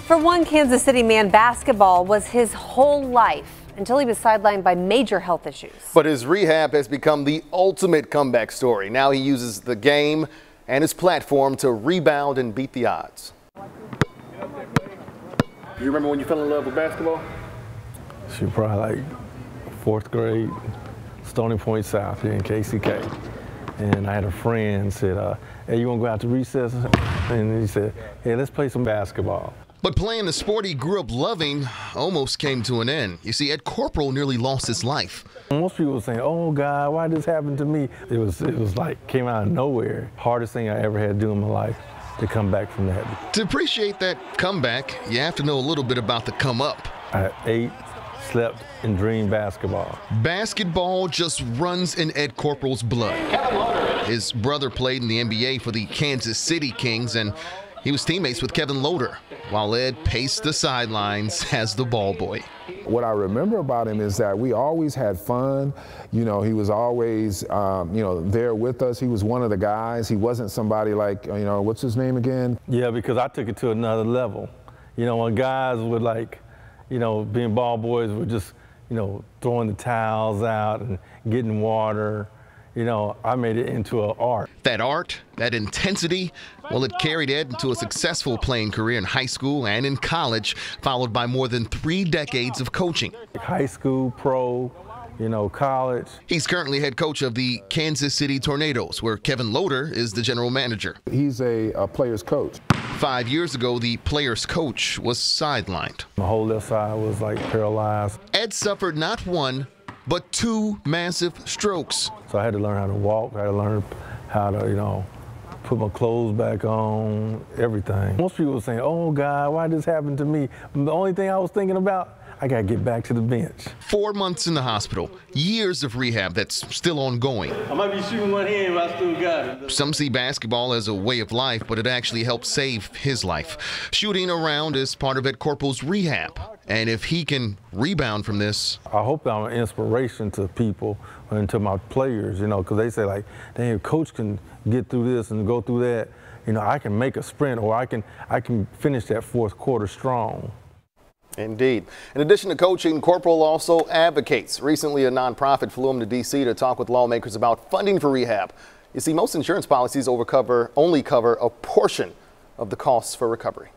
For one Kansas City man, basketball was his whole life until he was sidelined by major health issues. But his rehab has become the ultimate comeback story. Now he uses the game and his platform to rebound and beat the odds. You remember when you fell in love with basketball? She was probably like 4th grade, Stony Point South here in KCK. And I had a friend said, hey, you want to go out to recess? And he said, hey, let's play some basketball. But playing the sport he grew up loving almost came to an end. You see, Ed Corporal nearly lost his life. Most people were saying, oh God, why did this happen to me? It was like, came out of nowhere. Hardest thing I ever had to do in my life to come back from that. To appreciate that comeback, you have to know a little bit about the come up. I ate, slept, and dreamed basketball. Basketball just runs in Ed Corporal's blood. His brother played in the NBA for the Kansas City Kings, and he was teammates with Kevin Loader, while Ed paced the sidelines as the ball boy. What I remember about him is that we always had fun. You know, he was always, there with us. He was one of the guys. He wasn't somebody like, what's his name again? Yeah, because I took it to another level. You know, when guys would like, being ball boys were just, throwing the towels out and getting water. I made it into an art. That art, that intensity, well, it carried Ed into a successful playing career in high school and in college, followed by more than 3 decades of coaching. High school, pro, college. He's currently head coach of the Kansas City Tornadoes, where Kevin Loader is the general manager. He's a player's coach. 5 years ago, the player's coach was sidelined. My whole left side was like paralyzed. Ed suffered not 1, but 2 massive strokes. So I had to learn how to walk. I had to learn how to, put my clothes back on, everything. Most people were saying, oh God, why did this happen to me? The only thing I was thinking about, I got to get back to the bench. 4 months in the hospital, years of rehab that's still ongoing. I might be shooting one hand, but I still got it. Some see basketball as a way of life, but it actually helped save his life. Shooting around is part of Ed Corporal's rehab. And if he can rebound from this. I hope I'm an inspiration to people and to my players, because they say like, dang, if coach can get through this and go through that, I can make a sprint or I can finish that 4th quarter strong. Indeed. In addition to coaching, Corporal also advocates. Recently, a nonprofit flew him to D.C. to talk with lawmakers about funding for rehab. You see, most insurance policies only cover a portion of the costs for recovery.